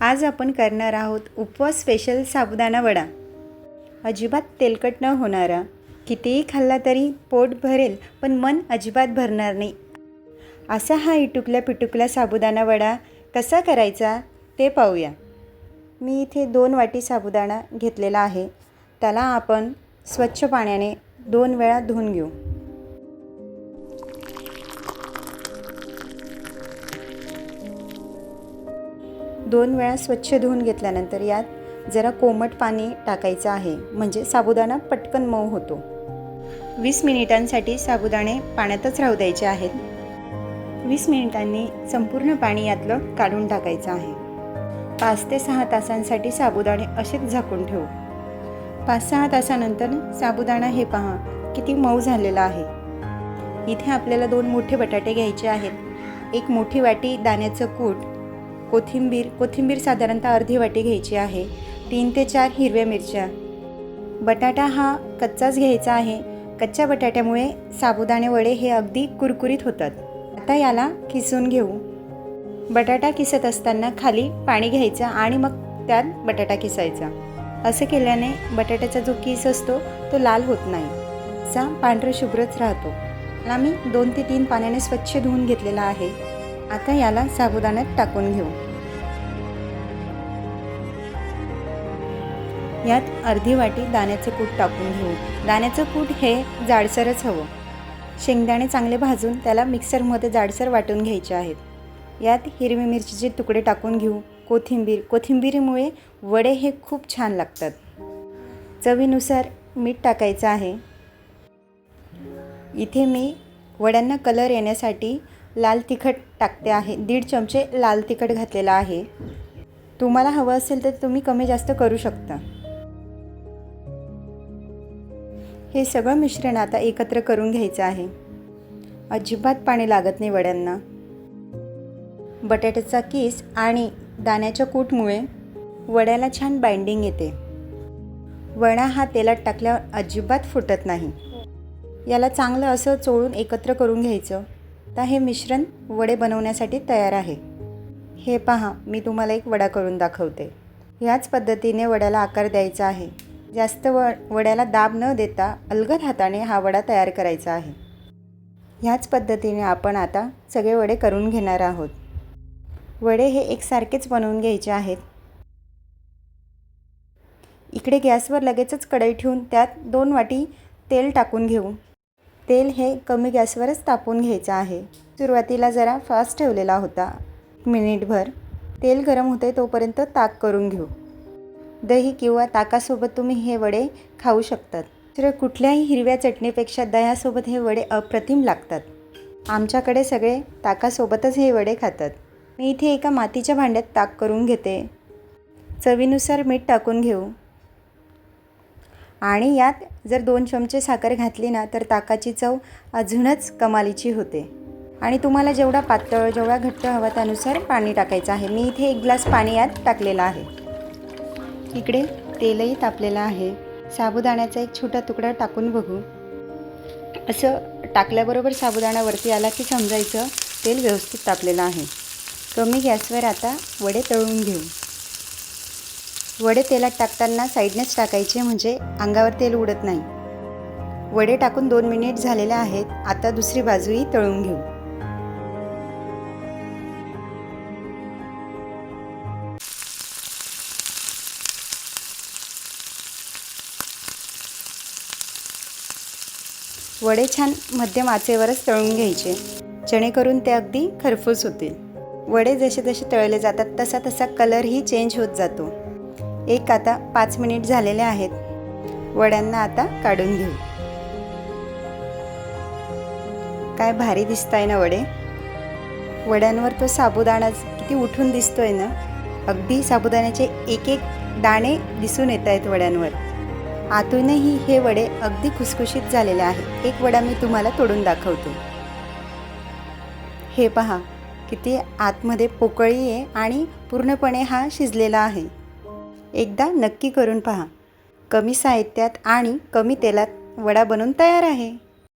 आज आपण करणार आहोत उपवास स्पेशल साबुदाणा वडा। अजिबात तेलकट न होणारा, कितीही खाल्ला तरी पोट भरेल पण मन अजिबात भरणार नाही असा हा इटुकल्या पिटुकला साबुदाणा वडा कसा करायचा ते पाहूया। मी इथे 2 वाटी साबुदाणा घेतलेला आहे। त्याला आपण स्वच्छ पाण्याने 2 वेळा धुवून घेऊ। दोन वेळा स्वच्छ धुवून घेतल्यानंतर यात जरा कोमट पाणी टाकायचं आहे, म्हणजे साबुदाणा पटकन मऊ होतो। 20 मिनिटांसाठी साबुदाणे पाण्यातच राहू द्यायचे आहेत। 20 मिनिटांनी संपूर्ण पाणी यातलं काढून टाकायचं आहे। 5 ते 6 तासांसाठी साबुदाणे असेच झाकून ठेवू। 5-6 तासानंतर साबुदाणा हे पहा किती मऊ झालेला आहे। इथे आपल्याला 2 मोठे बटाटे घ्यायचे आहेत। 1 मोठी वाटी दाण्याचं कूट, कोथिंबीर साधारणतः अर्धी वाटी घ्यायची आहे। 3 ते 4 हिरव्या मिरच्या। बटाटा हा कच्चाच घ्यायचा आहे। कच्च्या बटाट्यामुळे साबुदाणे वडे हे अगदी कुरकुरीत होतात। आता याला किसून घेऊ। बटाटा किसत असताना खाली पाणी घ्यायचं आणि मग त्यात बटाटा किसायचा। असं केल्याने बटाट्याचा जो किस असतो तो लाल होत नाही, असा पांढरा शुभ्रच राहतो। याला मी 2 ते 3 पाण्याने स्वच्छ धुवून घेतलेला आहे। आता याला साबुदाण्यात टाकून घेऊ। यात अर्धी वाटी दाण्याचं कूट टाकून घेऊ। दाण्याचं कूट हे जाडसरच हवं। शेंगदाणे चांगले भाजून त्याला मिक्सरमध्ये जाडसर वाटून घ्यायचे आहेत। यात हिरवी मिरचीचे तुकडे टाकून घेऊ। कोथिंबीरीमुळे वडे हे खूप छान लागतात। चवीनुसार मीठ टाकायचं आहे। इथे मी वड्यांना कलर येण्यासाठी लाल तिखट टाकते आहे। 1.5 चमचे लाल तिखट घातलेला आहे। तुम्हाला हवं असेल तर तुम्ही कमी जास्त करू शकता। हे सगळं मिश्रण आता एकत्र करून घ्यायचं आहे। अजिबात पाणी लागत नाही वड्यांना। बटाट्याचा किस आणि दाण्याच्या कूटमुळे वड्याला छान बाइंडिंग येते। वडा हा तेलात टाकल्यावर अजिबात फुटत नाही। याला चांगलं असं चोळून एकत्र करून घ्यायचं। आता हे मिश्रण वडे बनवण्यासाठी तयार आहे। हे पहा, मी तुम्हाला एक वडा करून दाखवते। याच पद्धतीने वड्याला आकार द्यायचा आहे। जास्त वड्याला दाब न देता अलगद हाताने हा वडा तयार करायचा आहे। ह्याच पद्धतीने आपण आता सगळे वडे करून घेणार आहोत। वडे हे एकसारखेच बनवून घ्यायचे आहेत। इकडे गॅसवर लगेचच कढई ठेवून त्यात 2 वाटी तेल टाकून घेऊ। तेल हे कमी गॅसवरच तापवून घ्यायचं आहे। सुरुवातीला जरा फास्ट ठेवलेला होता। मिनिटभर तेल गरम होते तोपर्यंत ताक करून घेऊ। दही किंवा ताकासोबत तुम्ही हे वडे खाऊ शकतात। तर कुठल्याही हिरव्या चटणीपेक्षा दह्यासोबत हे वडे अप्रतिम लागतात। आमच्याकडे सगळे ताकासोबतच हे वडे खातात। मी इथे एका मातीच्या भांड्यात ताक करून घेते। चवीनुसार मीठ टाकून घेऊ आणि यात जर 2 चमचे साखर घातली ना तर ताकाची चव अजूनच कमालीची होते। आणि तुम्हाला जेवढा पातळ जेवढा घट्ट हवा त्यानुसार पाणी टाकायचं आहे। मी इथे 1 ग्लास पाणी यात टाकलेलं आहे। इकडे तेलही तापलेलं आहे। साबुदाण्याचा एक छोटा तुकडा टाकून बघू। असं टाकल्याबरोबर साबुदाणा वरती आला की समजायचं तेल व्यवस्थित तापलेलं आहे। कमी गॅसवर आता वडे तळून घेऊ। वडे तेलात टाकताना साईडनेच टाकायचे, म्हणजे अंगावर तेल उडत नाही। वडे टाकून 2 मिनिट झालेले आहेत। आता दुसरी बाजूही तळून घेऊ। वडे छान मध्यम आचेवरच तळून घ्यायचे, जेणेकरून ते अगदी खरपूस होतील। वडे जसे जसे तळले जातात तसा तसा कलरही चेंज होत जातो। आता 5 मिनिट झालेले आहेत। वड्यांना आता काढून घेऊ। काय भारी दिसताय ना वडे। वड्यांवर तो साबुदाणा किती उठून दिसतोय ना। अगदी साबुदाण्याचे एक दाणे दिसून येत आहेत वड्यांवर। आतूनही हे वडे अगदी खुसखुशीत झालेले आहेत। एक वडा मी तुम्हाला तोडून दाखवते। हे पहा किती आतमध्ये पोकळी आहे आणि पूर्णपणे हा शिजलेला आहे। एकदा नक्की करून पहा। कमी साहित्यात आणि कमी तेलात वडा बनवून तयार आहे।